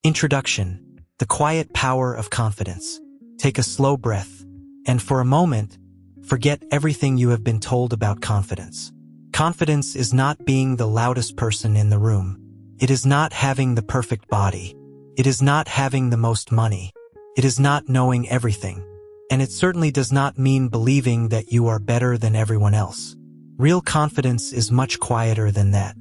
Introduction: the quiet power of confidence. Take a slow breath, and for a moment, forget everything you have been told about confidence. Confidence is not being the loudest person in the room. It is not having the perfect body. It is not having the most money. It is not knowing everything. And it certainly does not mean believing that you are better than everyone else. Real confidence is much quieter than that.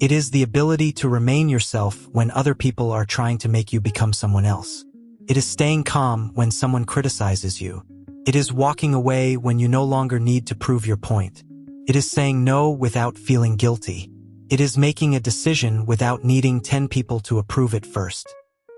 It is the ability to remain yourself when other people are trying to make you become someone else. It is staying calm when someone criticizes you. It is walking away when you no longer need to prove your point. It is saying no without feeling guilty. It is making a decision without needing 10 people to approve it first.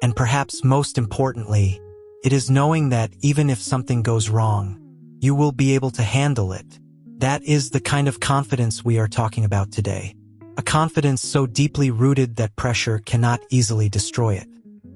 And perhaps most importantly, it is knowing that even if something goes wrong, you will be able to handle it. That is the kind of confidence we are talking about today. A confidence so deeply rooted that pressure cannot easily destroy it.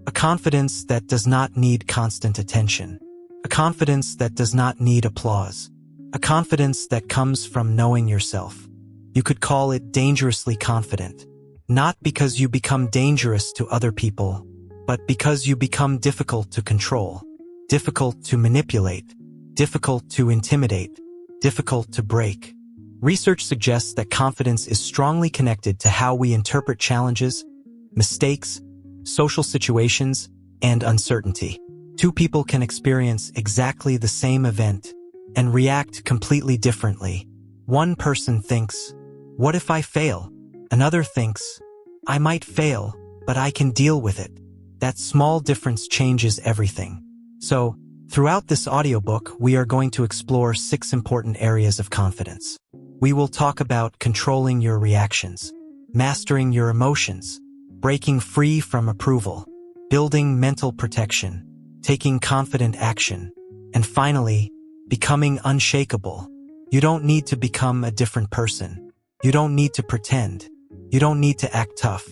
A confidence that does not need constant attention. A confidence that does not need applause. A confidence that comes from knowing yourself. You could call it dangerously confident. Not because you become dangerous to other people, but because you become difficult to control, difficult to manipulate, difficult to intimidate, difficult to break. Research suggests that confidence is strongly connected to how we interpret challenges, mistakes, social situations, and uncertainty. Two people can experience exactly the same event and react completely differently. One person thinks, "What if I fail?" Another thinks, "I might fail, but I can deal with it." That small difference changes everything. So, throughout this audiobook, we are going to explore 6 important areas of confidence. We will talk about controlling your reactions, mastering your emotions, breaking free from approval, building mental protection, taking confident action, and finally, becoming unshakable. You don't need to become a different person. You don't need to pretend. You don't need to act tough.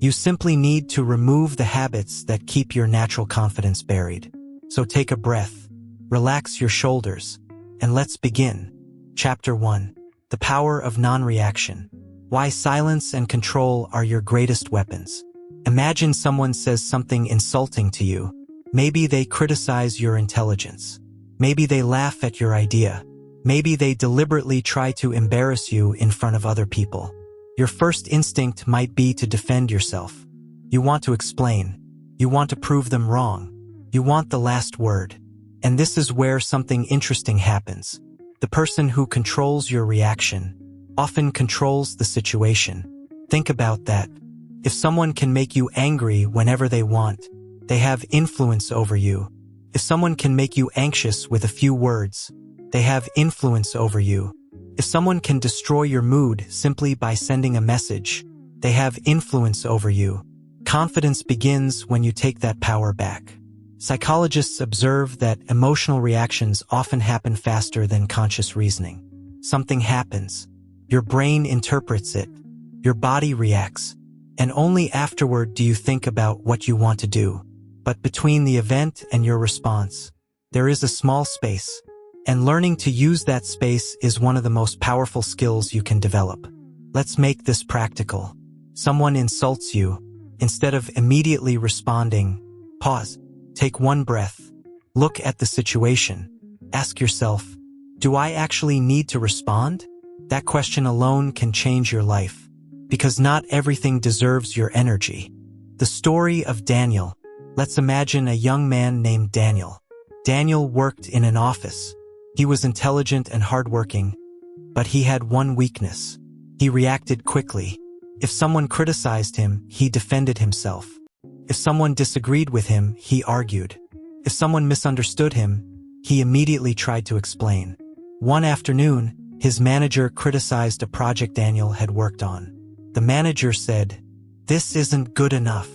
You simply need to remove the habits that keep your natural confidence buried. So take a breath, relax your shoulders, and let's begin. Chapter 1. The Power of Non-Reaction. Why silence and control are your greatest weapons. Imagine someone says something insulting to you. Maybe they criticize your intelligence. Maybe they laugh at your idea. Maybe they deliberately try to embarrass you in front of other people. Your first instinct might be to defend yourself. You want to explain. You want to prove them wrong. You want the last word. And this is where something interesting happens. The person who controls your reaction often controls the situation. Think about that. If someone can make you angry whenever they want, they have influence over you. If someone can make you anxious with a few words, they have influence over you. If someone can destroy your mood simply by sending a message, they have influence over you. Confidence begins when you take that power back. Psychologists observe that emotional reactions often happen faster than conscious reasoning. Something happens. Your brain interprets it. Your body reacts. And only afterward do you think about what you want to do. But between the event and your response, there is a small space. And learning to use that space is one of the most powerful skills you can develop. Let's make this practical. Someone insults you. Instead of immediately responding, pause. Take one breath. Look at the situation. Ask yourself, do I actually need to respond? That question alone can change your life, because not everything deserves your energy. The story of Daniel. Let's imagine a young man named Daniel. Daniel worked in an office. He was intelligent and hardworking, but he had one weakness. He reacted quickly. If someone criticized him, he defended himself. If someone disagreed with him, he argued. If someone misunderstood him, he immediately tried to explain. One afternoon, his manager criticized a project Daniel had worked on. The manager said, "This isn't good enough."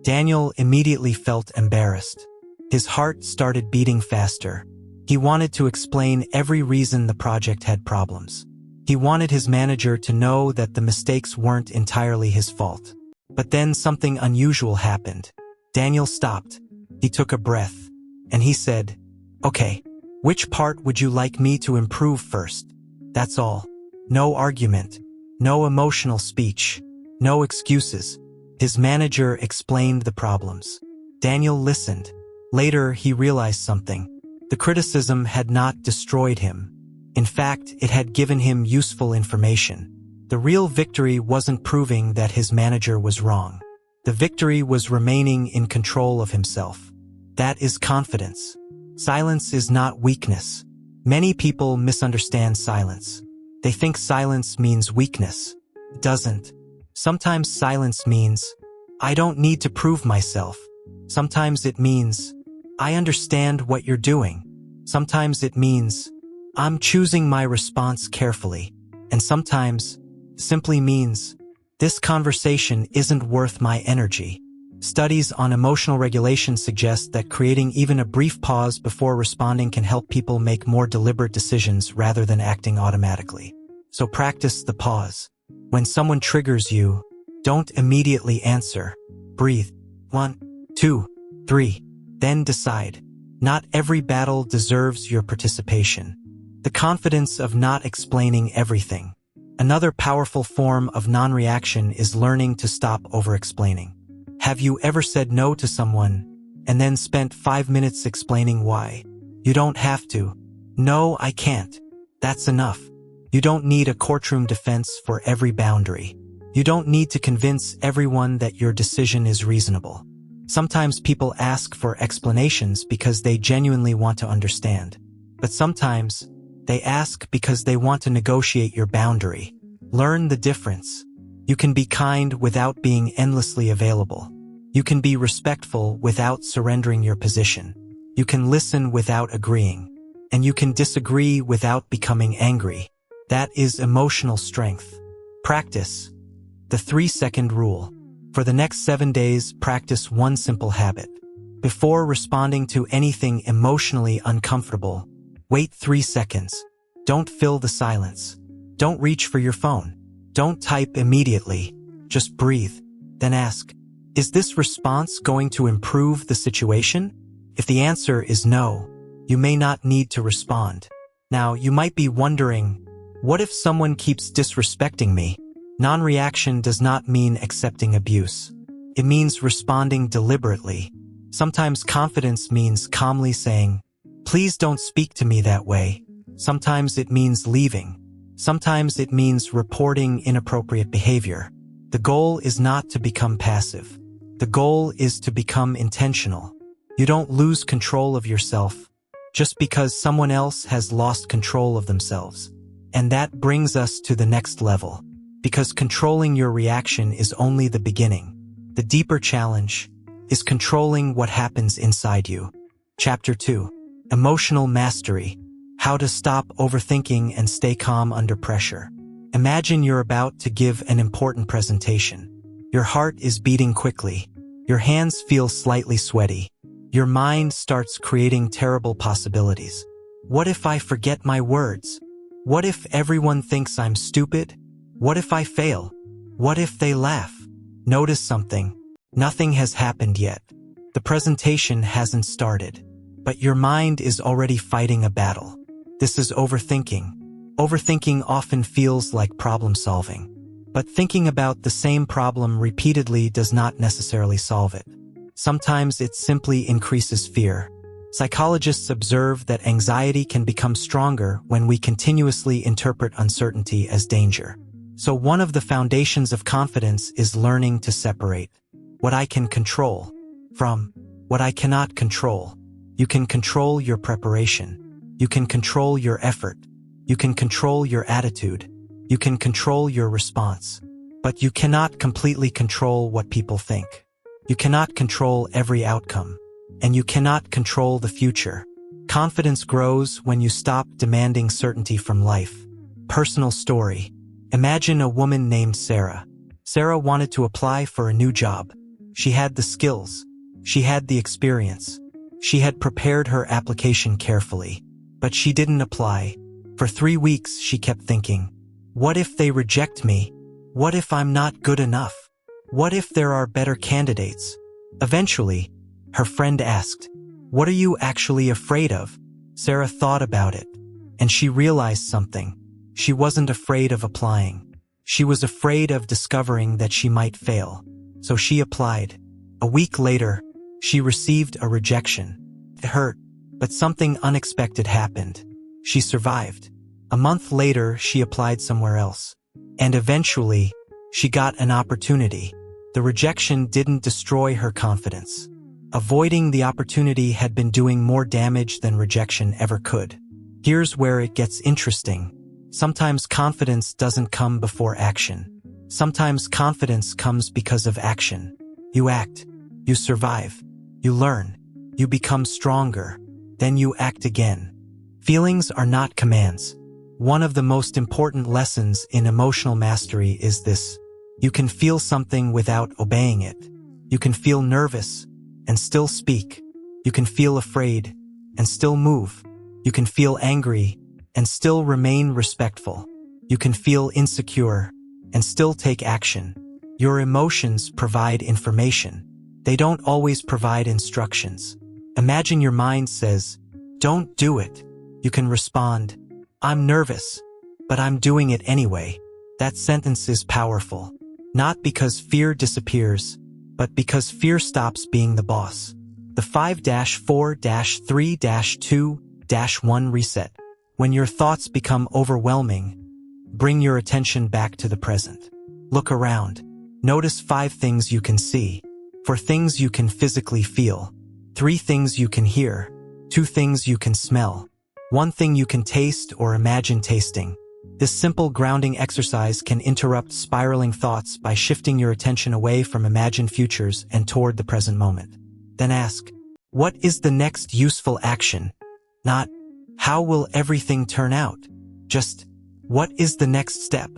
Daniel immediately felt embarrassed. His heart started beating faster. He wanted to explain every reason the project had problems. He wanted his manager to know that the mistakes weren't entirely his fault. But then something unusual happened. Daniel stopped. He took a breath. And he said, "Okay, which part would you like me to improve first?" That's all. No argument. No emotional speech. No excuses. His manager explained the problems. Daniel listened. Later, he realized something. The criticism had not destroyed him. In fact, it had given him useful information. The real victory wasn't proving that his manager was wrong. The victory was remaining in control of himself. That is confidence. Silence is not weakness. Many people misunderstand silence. They think silence means weakness. It doesn't. Sometimes silence means, I don't need to prove myself. Sometimes it means, I understand what you're doing. Sometimes it means, I'm choosing my response carefully. And sometimes, simply means, this conversation isn't worth my energy. Studies on emotional regulation suggest that creating even a brief pause before responding can help people make more deliberate decisions rather than acting automatically. So practice the pause. When someone triggers you, don't immediately answer. Breathe. 1, 2, 3. Then decide. Not every battle deserves your participation. The confidence of not explaining everything. Another powerful form of non-reaction is learning to stop over-explaining. Have you ever said no to someone and then spent 5 minutes explaining why? You don't have to. No, I can't. That's enough. You don't need a courtroom defense for every boundary. You don't need to convince everyone that your decision is reasonable. Sometimes people ask for explanations because they genuinely want to understand. But sometimes, they ask because they want to negotiate your boundary. Learn the difference. You can be kind without being endlessly available. You can be respectful without surrendering your position. You can listen without agreeing. And you can disagree without becoming angry. That is emotional strength. Practice. The 3-second rule. For the next 7 days, practice one simple habit. Before responding to anything emotionally uncomfortable, wait 3 seconds. Don't fill the silence. Don't reach for your phone. Don't type immediately. Just breathe. Then ask, is this response going to improve the situation? If the answer is no, you may not need to respond. Now, you might be wondering, what if someone keeps disrespecting me? Non-reaction does not mean accepting abuse. It means responding deliberately. Sometimes confidence means calmly saying, please don't speak to me that way. Sometimes it means leaving. Sometimes it means reporting inappropriate behavior. The goal is not to become passive. The goal is to become intentional. You don't lose control of yourself just because someone else has lost control of themselves. And that brings us to the next level. Because controlling your reaction is only the beginning. The deeper challenge is controlling what happens inside you. Chapter 2. Emotional Mastery. How to stop overthinking and stay calm under pressure. Imagine you're about to give an important presentation. Your heart is beating quickly. Your hands feel slightly sweaty. Your mind starts creating terrible possibilities. What if I forget my words? What if everyone thinks I'm stupid? What if I fail? What if they laugh? Notice something. Nothing has happened yet. The presentation hasn't started. But your mind is already fighting a battle. This is overthinking. Overthinking often feels like problem solving. But thinking about the same problem repeatedly does not necessarily solve it. Sometimes it simply increases fear. Psychologists observe that anxiety can become stronger when we continuously interpret uncertainty as danger. So one of the foundations of confidence is learning to separate what I can control from what I cannot control. You can control your preparation. You can control your effort. You can control your attitude. You can control your response. But you cannot completely control what people think. You cannot control every outcome. And you cannot control the future. Confidence grows when you stop demanding certainty from life. Personal story. Imagine a woman named Sarah. Sarah wanted to apply for a new job. She had the skills. She had the experience. She had prepared her application carefully. But she didn't apply. For 3 weeks, she kept thinking, what if they reject me? What if I'm not good enough? What if there are better candidates? Eventually, her friend asked, what are you actually afraid of? Sarah thought about it, and she realized something. She wasn't afraid of applying. She was afraid of discovering that she might fail. So she applied. A week later, She received a rejection. It hurt, but something unexpected happened. She survived. A month later, she applied somewhere else. And eventually, she got an opportunity. The rejection didn't destroy her confidence. Avoiding the opportunity had been doing more damage than rejection ever could. Here's where it gets interesting. Sometimes confidence doesn't come before action. Sometimes confidence comes because of action. You act. You survive. You learn. You become stronger. Then you act again. Feelings are not commands. One of the most important lessons in emotional mastery is this. You can feel something without obeying it. You can feel nervous and still speak. You can feel afraid and still move. You can feel angry and still remain respectful. You can feel insecure and still take action. Your emotions provide information. They don't always provide instructions. Imagine your mind says, "Don't do it." You can respond, "I'm nervous, but I'm doing it anyway." That sentence is powerful. Not because fear disappears, but because fear stops being the boss. The 5-4-3-2-1 reset. When your thoughts become overwhelming, bring your attention back to the present. Look around. Notice 5 things you can see, 4 things you can physically feel, 3 things you can hear, 2 things you can smell, 1 thing you can taste or imagine tasting. This simple grounding exercise can interrupt spiraling thoughts by shifting your attention away from imagined futures and toward the present moment. Then ask, what is the next useful action? Not, how will everything turn out? Just, what is the next step?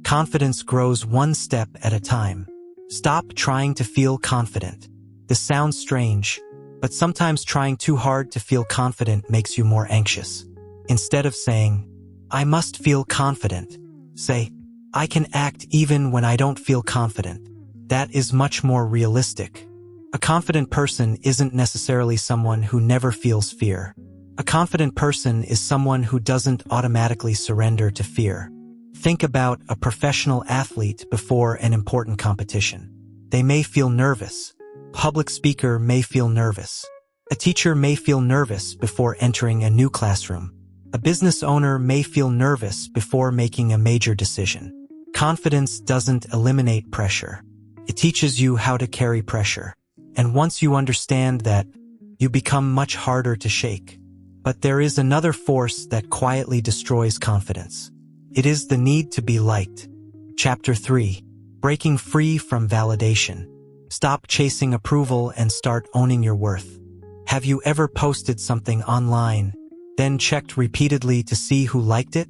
Confidence grows one step at a time. Stop trying to feel confident. This sounds strange, but sometimes trying too hard to feel confident makes you more anxious. Instead of saying, I must feel confident, say, I can act even when I don't feel confident. That is much more realistic. A confident person isn't necessarily someone who never feels fear. A confident person is someone who doesn't automatically surrender to fear. Think about a professional athlete before an important competition. They may feel nervous. A public speaker may feel nervous. A teacher may feel nervous before entering a new classroom. A business owner may feel nervous before making a major decision. Confidence doesn't eliminate pressure. It teaches you how to carry pressure. And once you understand that, you become much harder to shake. But there is another force that quietly destroys confidence. It is the need to be liked. Chapter 3. Breaking free from validation. Stop chasing approval and start owning your worth. Have you ever posted something online, then checked repeatedly to see who liked it?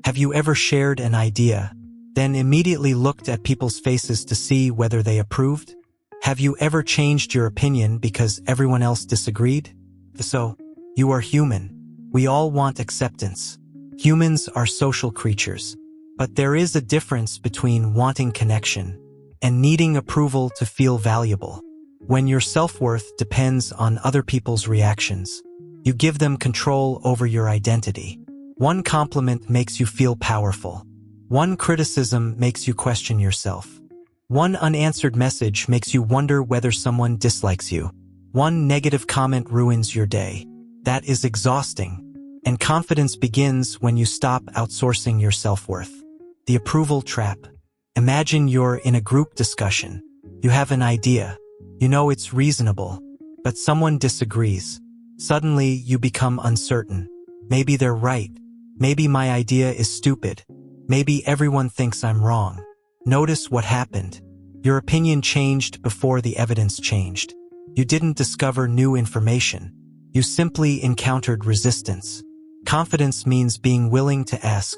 Have you ever shared an idea, then immediately looked at people's faces to see whether they approved? Have you ever changed your opinion because everyone else disagreed? So, you are human. We all want acceptance. Humans are social creatures. But there is a difference between wanting connection and needing approval to feel valuable. When your self-worth depends on other people's reactions, you give them control over your identity. One compliment makes you feel powerful. One criticism makes you question yourself. One unanswered message makes you wonder whether someone dislikes you. One negative comment ruins your day. That is exhausting. And confidence begins when you stop outsourcing your self-worth. The approval trap. Imagine you're in a group discussion. You have an idea. You know it's reasonable, but someone disagrees. Suddenly, you become uncertain. Maybe they're right. Maybe my idea is stupid. Maybe everyone thinks I'm wrong. Notice what happened. Your opinion changed before the evidence changed. You didn't discover new information. You simply encountered resistance. Confidence means being willing to ask,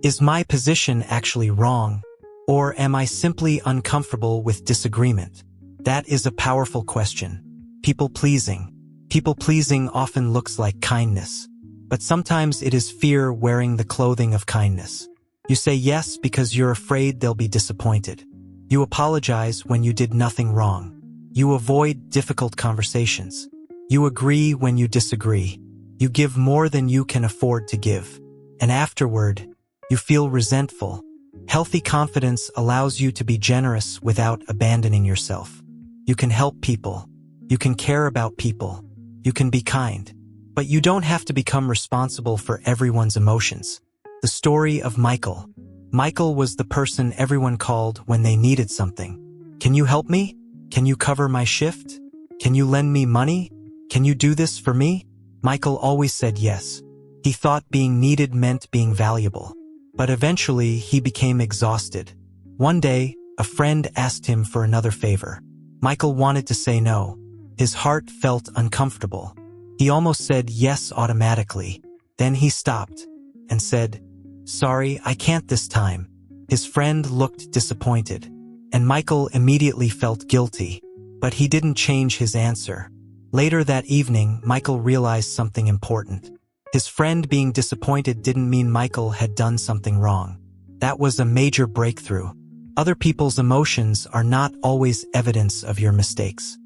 is my position actually wrong? Or am I simply uncomfortable with disagreement? That is a powerful question. People-pleasing. People-pleasing often looks like kindness. But sometimes it is fear wearing the clothing of kindness. You say yes because you're afraid they'll be disappointed. You apologize when you did nothing wrong. You avoid difficult conversations. You agree when you disagree. You give more than you can afford to give. And afterward, you feel resentful. Healthy confidence allows you to be generous without abandoning yourself. You can help people. You can care about people. You can be kind. But you don't have to become responsible for everyone's emotions. The story of Michael. Michael was the person everyone called when they needed something. Can you help me? Can you cover my shift? Can you lend me money? Can you do this for me? Michael always said yes. He thought being needed meant being valuable. But eventually, he became exhausted. One day, a friend asked him for another favor. Michael wanted to say no. His heart felt uncomfortable. He almost said yes automatically. Then he stopped and said, "Sorry, I can't this time." His friend looked disappointed, and Michael immediately felt guilty. But he didn't change his answer. Later that evening, Michael realized something important. His friend being disappointed didn't mean Michael had done something wrong. That was a major breakthrough. Other people's emotions are not always evidence of your mistakes.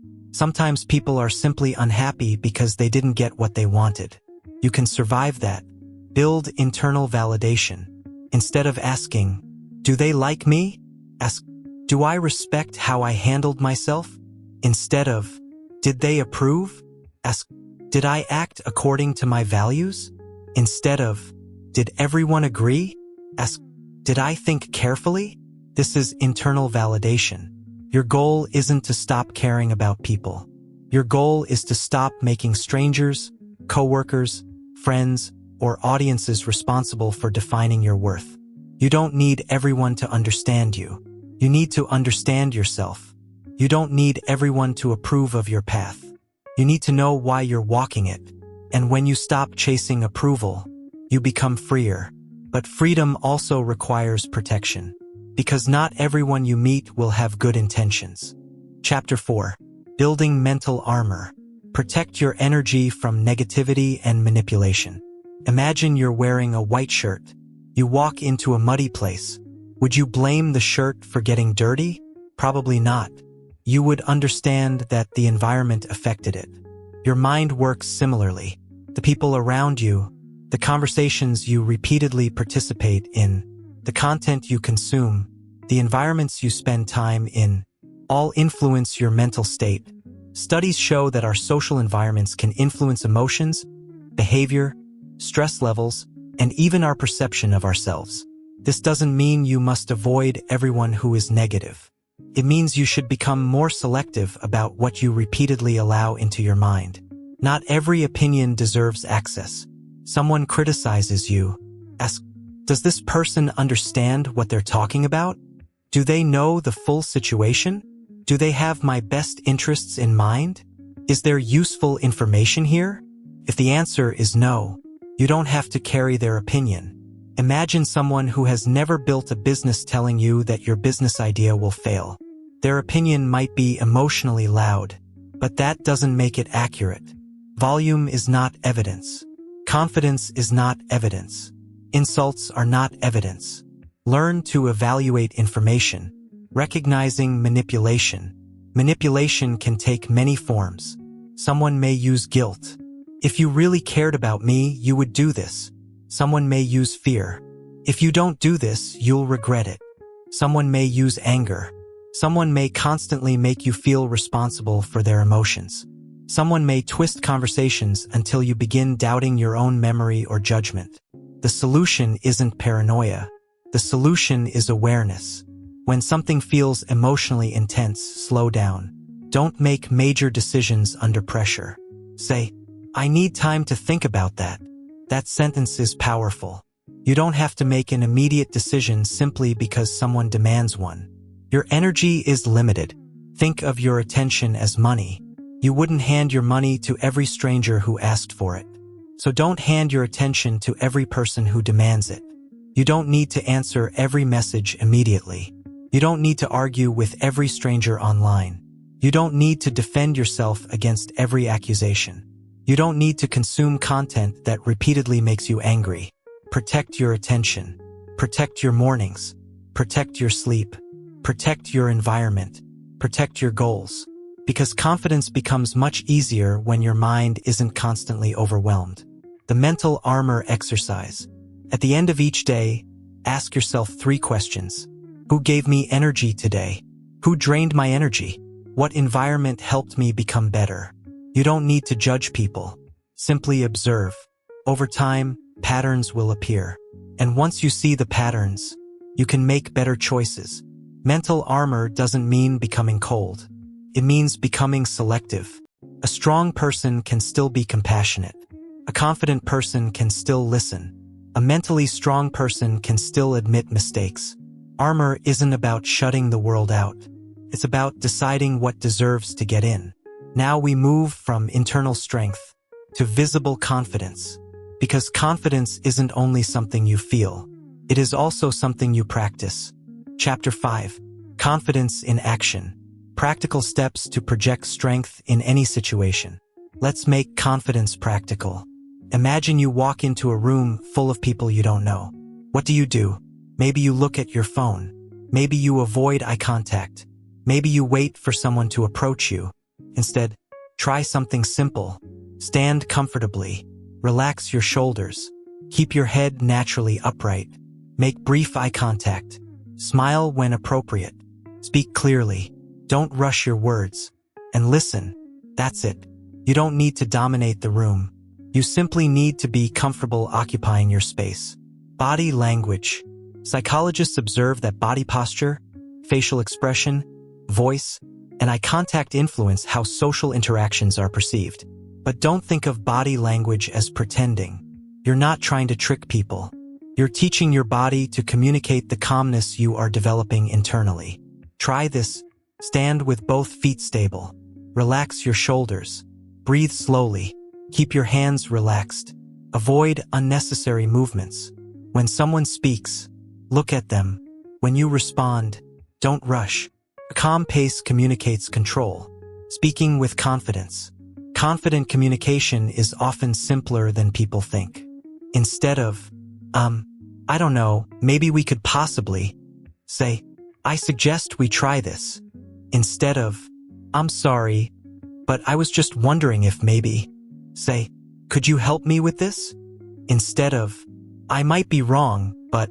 Sometimes people are simply unhappy because they didn't get what they wanted. You can survive that. Build internal validation. Instead of asking, "Do they like me?" ask, "Do I respect how I handled myself?" Instead of, "Did they approve?" ask, "Did I act according to my values?" Instead of, "Did everyone agree?" ask, "Did I think carefully?" This is internal validation. Your goal isn't to stop caring about people. Your goal is to stop making strangers, coworkers, friends, or audiences responsible for defining your worth. You don't need everyone to understand you. You need to understand yourself. You don't need everyone to approve of your path. You need to know why you're walking it. And when you stop chasing approval, you become freer. But freedom also requires protection. Because not everyone you meet will have good intentions. Chapter 4. Building mental armor. Protect your energy from negativity and manipulation. Imagine you're wearing a white shirt. You walk into a muddy place. Would you blame the shirt for getting dirty? Probably not. You would understand that the environment affected it. Your mind works similarly. The people around you, the conversations you repeatedly participate in, the content you consume, the environments you spend time in, all influence your mental state. Studies show that our social environments can influence emotions, behavior, stress levels, and even our perception of ourselves. This doesn't mean you must avoid everyone who is negative. It means you should become more selective about what you repeatedly allow into your mind. Not every opinion deserves access. Someone criticizes you. Ask, does this person understand what they're talking about? Do they know the full situation? Do they have my best interests in mind? Is there useful information here? If the answer is no, you don't have to carry their opinion. Imagine someone who has never built a business telling you that your business idea will fail. Their opinion might be emotionally loud, but that doesn't make it accurate. Volume is not evidence. Confidence is not evidence. Insults are not evidence. Learn to evaluate information, recognizing manipulation. Manipulation can take many forms. Someone may use guilt. If you really cared about me, you would do this. Someone may use fear. If you don't do this, you'll regret it. Someone may use anger. Someone may constantly make you feel responsible for their emotions. Someone may twist conversations until you begin doubting your own memory or judgment. The solution isn't paranoia. The solution is awareness. When something feels emotionally intense, slow down. Don't make major decisions under pressure. Say, "I need time to think about that." That sentence is powerful. You don't have to make an immediate decision simply because someone demands one. Your energy is limited. Think of your attention as money. You wouldn't hand your money to every stranger who asked for it. So don't hand your attention to every person who demands it. You don't need to answer every message immediately. You don't need to argue with every stranger online. You don't need to defend yourself against every accusation. You don't need to consume content that repeatedly makes you angry. Protect your attention. Protect your mornings. Protect your sleep. Protect your environment. Protect your goals. Because confidence becomes much easier when your mind isn't constantly overwhelmed. The mental armor exercise. At the end of each day, ask yourself 3 questions. Who gave me energy today? Who drained my energy? What environment helped me become better? You don't need to judge people. Simply observe. Over time, patterns will appear. And once you see the patterns, you can make better choices. Mental armor doesn't mean becoming cold. It means becoming selective. A strong person can still be compassionate. A confident person can still listen. A mentally strong person can still admit mistakes. Armor isn't about shutting the world out. It's about deciding what deserves to get in. Now we move from internal strength to visible confidence. Because confidence isn't only something you feel. It is also something you practice. Chapter 5. Confidence in action. Practical steps to project strength in any situation. Let's make confidence practical. Imagine you walk into a room full of people you don't know. What do? Maybe you look at your phone. Maybe you avoid eye contact. Maybe you wait for someone to approach you. Instead, try something simple. Stand comfortably. Relax your shoulders. Keep your head naturally upright. Make brief eye contact. Smile when appropriate. Speak clearly. Don't rush your words. And listen. That's it. You don't need to dominate the room. You simply need to be comfortable occupying your space. Body language. Psychologists observe that body posture, facial expression, voice, and eye contact influence how social interactions are perceived. But don't think of body language as pretending. You're not trying to trick people. You're teaching your body to communicate the calmness you are developing internally. Try this. Stand with both feet stable. Relax your shoulders. Breathe slowly. Keep your hands relaxed. Avoid unnecessary movements. When someone speaks, look at them. When you respond, don't rush. A calm pace communicates control. Speaking with confidence. Confident communication is often simpler than people think. Instead of, I don't know, maybe we could possibly, say, I suggest we try this. Instead of, I'm sorry, but I was just wondering if maybe, say, could you help me with this? Instead of, I might be wrong, but,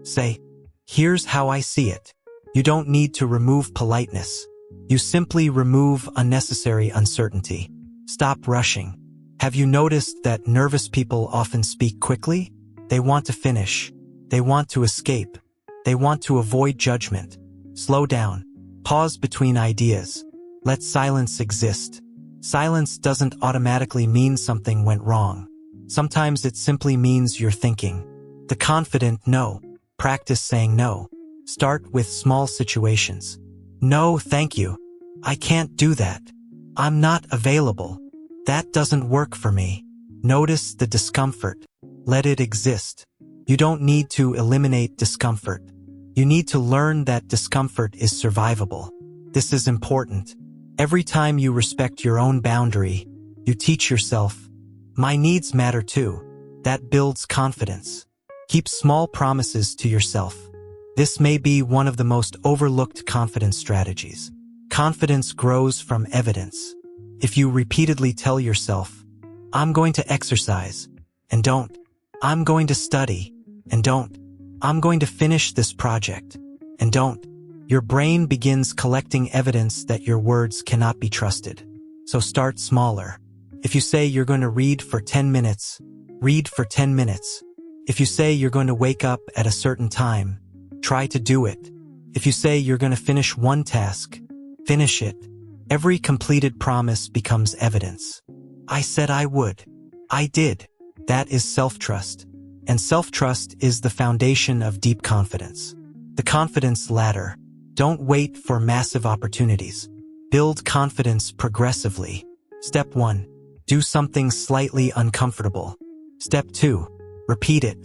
say, here's how I see it. You don't need to remove politeness. You simply remove unnecessary uncertainty. Stop rushing. Have you noticed that nervous people often speak quickly? They want to finish. They want to escape. They want to avoid judgment. Slow down. Pause between ideas. Let silence exist. Silence doesn't automatically mean something went wrong. Sometimes it simply means you're thinking. The confident no. Practice saying no. Start with small situations. No, thank you. I can't do that. I'm not available. That doesn't work for me. Notice the discomfort. Let it exist. You don't need to eliminate discomfort. You need to learn that discomfort is survivable. This is important. Every time you respect your own boundary, you teach yourself, my needs matter too. That builds confidence. Keep small promises to yourself. This may be one of the most overlooked confidence strategies. Confidence grows from evidence. If you repeatedly tell yourself, I'm going to exercise, and don't. I'm going to study, and don't. I'm going to finish this project, and don't. Your brain begins collecting evidence that your words cannot be trusted. So start smaller. If you say you're going to read for 10 minutes, read for 10 minutes. If you say you're going to wake up at a certain time, try to do it. If you say you're going to finish one task, finish it. Every completed promise becomes evidence. I said I would. I did. That is self-trust. And self-trust is the foundation of deep confidence. The confidence ladder. Don't wait for massive opportunities. Build confidence progressively. Step 1. Do something slightly uncomfortable. Step 2. Repeat it.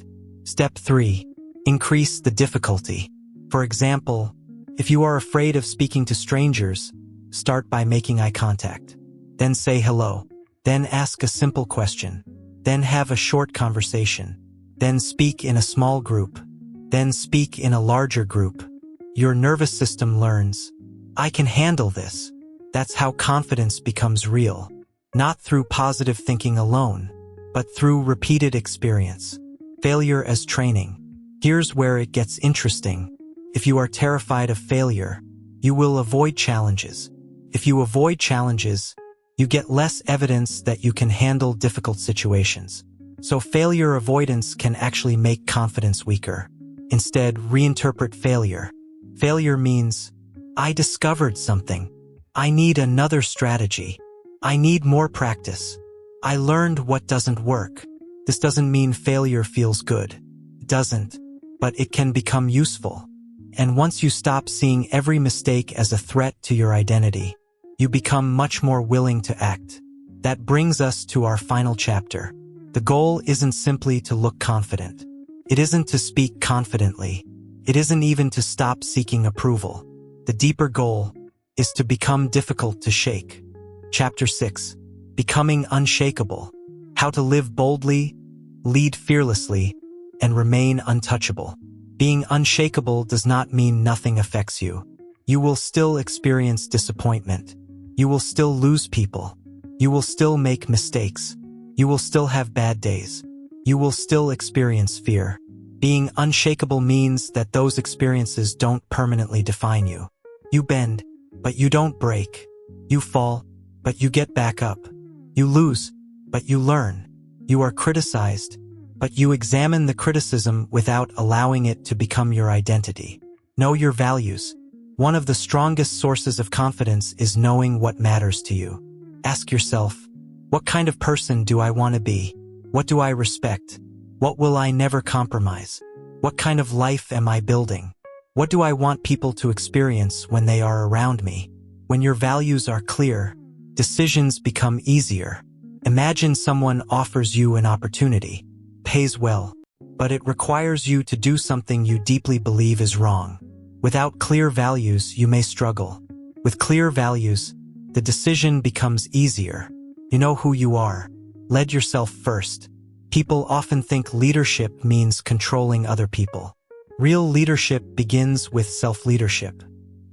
Step 3. Increase the difficulty. For example, if you are afraid of speaking to strangers, start by making eye contact. Then say hello. Then ask a simple question. Then have a short conversation. Then speak in a small group. Then speak in a larger group. Your nervous system learns, I can handle this. That's how confidence becomes real. Not through positive thinking alone, but through repeated experience. Failure as training. Here's where it gets interesting. If you are terrified of failure, you will avoid challenges. If you avoid challenges, you get less evidence that you can handle difficult situations. So failure avoidance can actually make confidence weaker. Instead, reinterpret failure. Failure means, I discovered something. I need another strategy. I need more practice. I learned what doesn't work. This doesn't mean failure feels good. It doesn't, but it can become useful. And once you stop seeing every mistake as a threat to your identity, you become much more willing to act. That brings us to our final chapter. The goal isn't simply to look confident. It isn't to speak confidently. It isn't even to stop seeking approval. The deeper goal is to become difficult to shake. Chapter 6. Becoming unshakable. How to live boldly, lead fearlessly, and remain untouchable. Being unshakable does not mean nothing affects you. You will still experience disappointment. You will still lose people. You will still make mistakes. You will still have bad days. You will still experience fear. Being unshakable means that those experiences don't permanently define you. You bend, but you don't break. You fall, but you get back up. You lose, but you learn. You are criticized, but you examine the criticism without allowing it to become your identity. Know your values. One of the strongest sources of confidence is knowing what matters to you. Ask yourself, what kind of person do I want to be? What do I respect? What will I never compromise? What kind of life am I building? What do I want people to experience when they are around me? When your values are clear, decisions become easier. Imagine someone offers you an opportunity, pays well, but it requires you to do something you deeply believe is wrong. Without clear values, you may struggle. With clear values, the decision becomes easier. You know who you are. Lead yourself first. People often think leadership means controlling other people. Real leadership begins with self-leadership.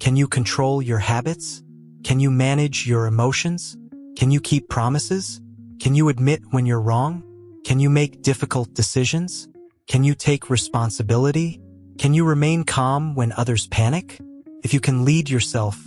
Can you control your habits? Can you manage your emotions? Can you keep promises? Can you admit when you're wrong? Can you make difficult decisions? Can you take responsibility? Can you remain calm when others panic? If you can lead yourself,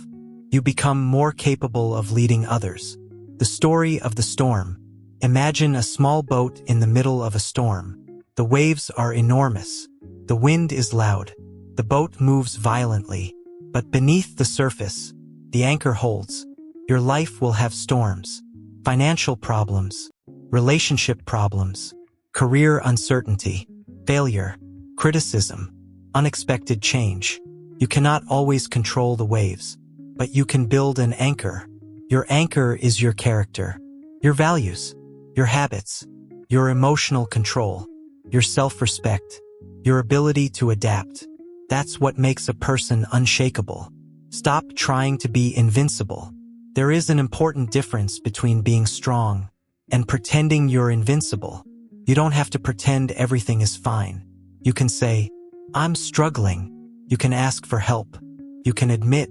you become more capable of leading others. The story of the storm. Imagine a small boat in the middle of a storm. The waves are enormous. The wind is loud. The boat moves violently. But beneath the surface, the anchor holds. Your life will have storms. Financial problems. Relationship problems. Career uncertainty. Failure. Criticism. Unexpected change. You cannot always control the waves, but you can build an anchor. Your anchor is your character, your values, your habits, your emotional control, your self-respect, your ability to adapt. That's what makes a person unshakable. Stop trying to be invincible. There is an important difference between being strong and pretending you're invincible. You don't have to pretend everything is fine. You can say, I'm struggling. You can ask for help. You can admit,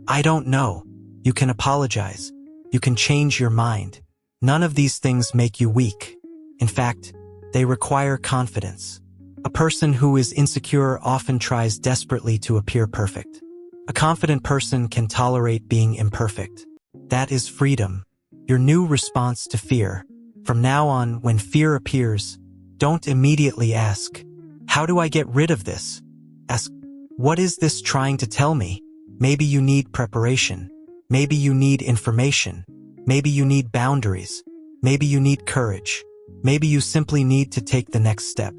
I don't know. You can apologize. You can change your mind. None of these things make you weak. In fact, they require confidence. A person who is insecure often tries desperately to appear perfect. A confident person can tolerate being imperfect. That is freedom. Your new response to fear. From now on, when fear appears, don't immediately ask, how do I get rid of this? Ask, what is this trying to tell me? Maybe you need preparation. Maybe you need information. Maybe you need boundaries. Maybe you need courage. Maybe you simply need to take the next step.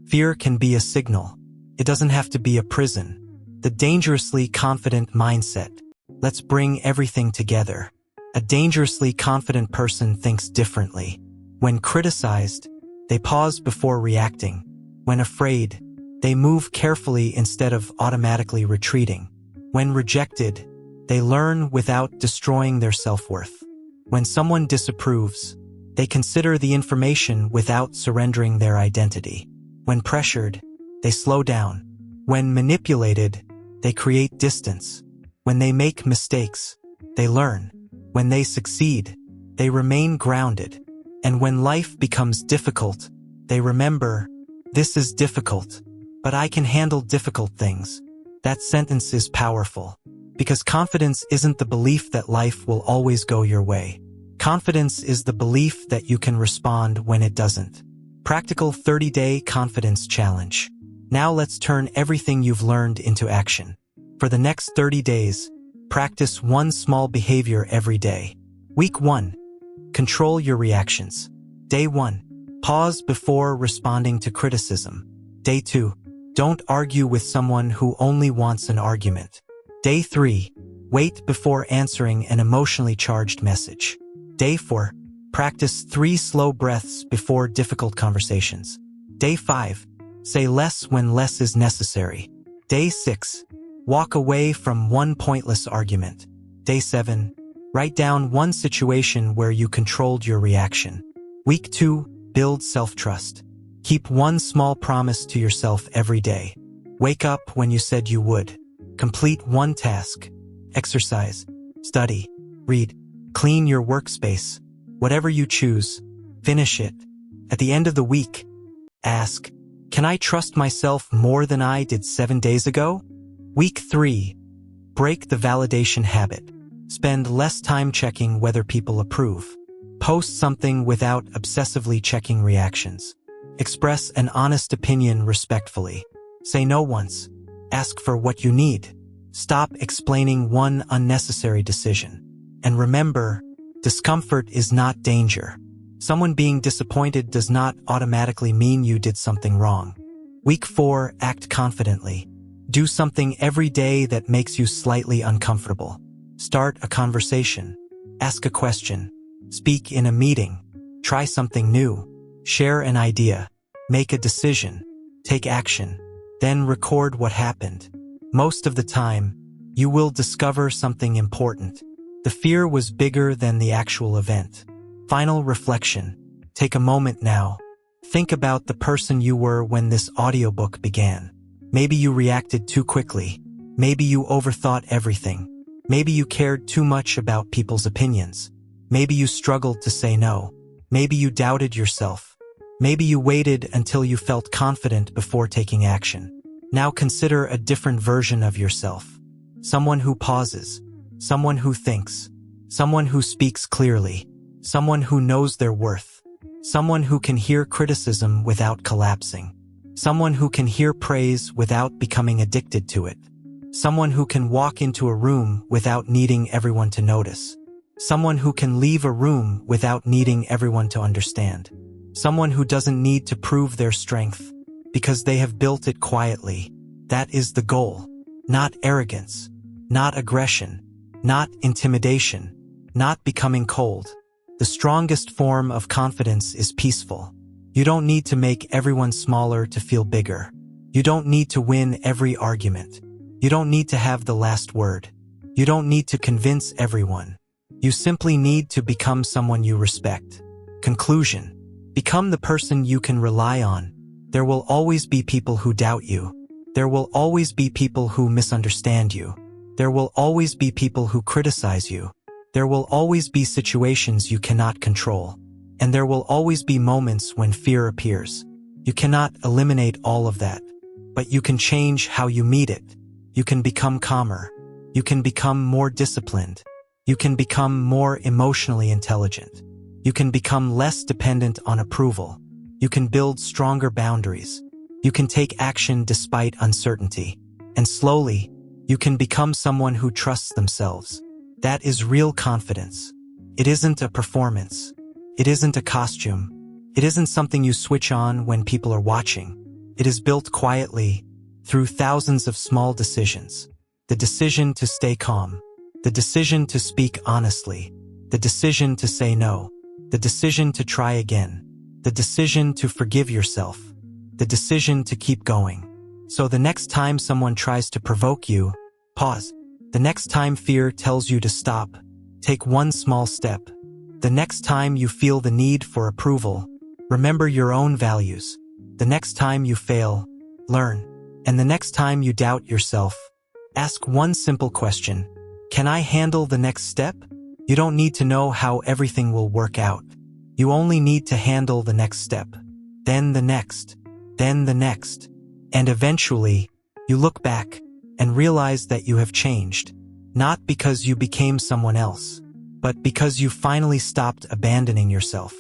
Fear can be a signal. It doesn't have to be a prison. The dangerously confident mindset. Let's bring everything together. A dangerously confident person thinks differently. When criticized, they pause before reacting. When afraid, they move carefully instead of automatically retreating. When rejected, they learn without destroying their self-worth. When someone disapproves, they consider the information without surrendering their identity. When pressured, they slow down. When manipulated, they create distance. When they make mistakes, they learn. When they succeed, they remain grounded. And when life becomes difficult, they remember, this is difficult, but I can handle difficult things. That sentence is powerful. Because confidence isn't the belief that life will always go your way. Confidence is the belief that you can respond when it doesn't. Practical 30-day confidence challenge. Now let's turn everything you've learned into action. For the next 30 days, practice one small behavior every day. Week 1. Control your reactions. Day 1. Pause before responding to criticism. Day 2. Don't argue with someone who only wants an argument. Day 3. Wait before answering an emotionally charged message. Day 4. Practice 3 slow breaths before difficult conversations. Day 5. Say less when less is necessary. Day 6. Walk away from one pointless argument. Day 7. Write down one situation where you controlled your reaction. Week 2. Build self-trust. Keep one small promise to yourself every day. Wake up when you said you would. Complete one task. Exercise. Study. Read. Clean your workspace. Whatever you choose, finish it. At the end of the week, ask, can I trust myself more than I did 7 days ago? Week 3. Break the validation habit. Spend less time checking whether people approve. Post something without obsessively checking reactions. Express an honest opinion respectfully. Say no once. Ask for what you need. Stop explaining one unnecessary decision. And remember, discomfort is not danger. Someone being disappointed does not automatically mean you did something wrong. Week 4. Act confidently. Do something every day that makes you slightly uncomfortable. Start a conversation. Ask a question. Speak in a meeting. Try something new. Share an idea. Make a decision. Take action. Then record what happened. Most of the time, you will discover something important. The fear was bigger than the actual event. Final reflection. Take a moment now. Think about the person you were when this audiobook began. Maybe you reacted too quickly. Maybe you overthought everything. Maybe you cared too much about people's opinions. Maybe you struggled to say no. Maybe you doubted yourself. Maybe you waited until you felt confident before taking action. Now consider a different version of yourself. Someone who pauses. Someone who thinks. Someone who speaks clearly. Someone who knows their worth. Someone who can hear criticism without collapsing. Someone who can hear praise without becoming addicted to it. Someone who can walk into a room without needing everyone to notice. Someone who can leave a room without needing everyone to understand. Someone who doesn't need to prove their strength because they have built it quietly. That is the goal. Not arrogance. Not aggression. Not intimidation. Not becoming cold. The strongest form of confidence is peaceful. You don't need to make everyone smaller to feel bigger. You don't need to win every argument. You don't need to have the last word. You don't need to convince everyone. You simply need to become someone you respect. Conclusion. Become the person you can rely on. There will always be people who doubt you. There will always be people who misunderstand you. There will always be people who criticize you. There will always be situations you cannot control. And there will always be moments when fear appears. You cannot eliminate all of that. But you can change how you meet it. You can become calmer. You can become more disciplined. You can become more emotionally intelligent. You can become less dependent on approval. You can build stronger boundaries. You can take action despite uncertainty. And slowly, you can become someone who trusts themselves. That is real confidence. It isn't a performance. It isn't a costume. It isn't something you switch on when people are watching. It is built quietly through thousands of small decisions. The decision to stay calm. The decision to speak honestly. The decision to say no. The decision to try again. The decision to forgive yourself. The decision to keep going. So the next time someone tries to provoke you, pause. The next time fear tells you to stop, take one small step. The next time you feel the need for approval, remember your own values. The next time you fail, learn. And the next time you doubt yourself, ask one simple question. Can I handle the next step? You don't need to know how everything will work out. You only need to handle the next step. Then the next. Then the next. And eventually, you look back and realize that you have changed. Not because you became someone else, but because you finally stopped abandoning yourself.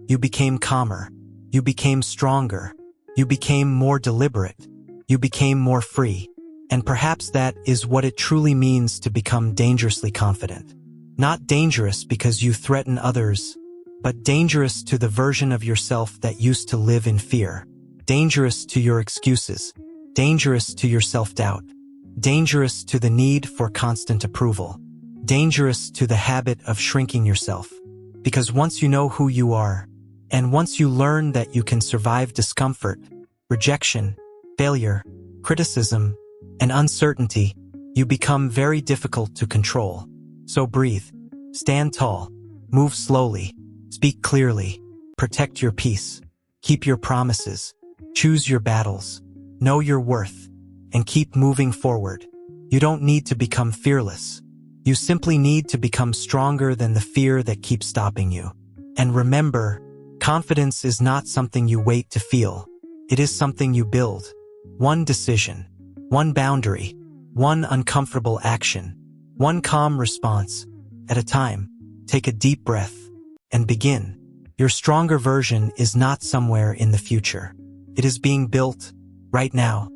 You became calmer. You became stronger. You became more deliberate. You became more free. And perhaps that is what it truly means to become dangerously confident. Not dangerous because you threaten others, but dangerous to the version of yourself that used to live in fear. Dangerous to your excuses. Dangerous to your self-doubt. Dangerous to the need for constant approval. Dangerous to the habit of shrinking yourself. Because once you know who you are, and once you learn that you can survive discomfort, rejection, failure, criticism, and uncertainty, you become very difficult to control. So breathe, stand tall, move slowly, speak clearly, protect your peace, keep your promises, choose your battles, know your worth, and keep moving forward. You don't need to become fearless. You simply need to become stronger than the fear that keeps stopping you. And remember, confidence is not something you wait to feel. It is something you build. One decision, one boundary, one uncomfortable action, one calm response at a time. Take a deep breath and begin. Your stronger version is not somewhere in the future. It is being built right now.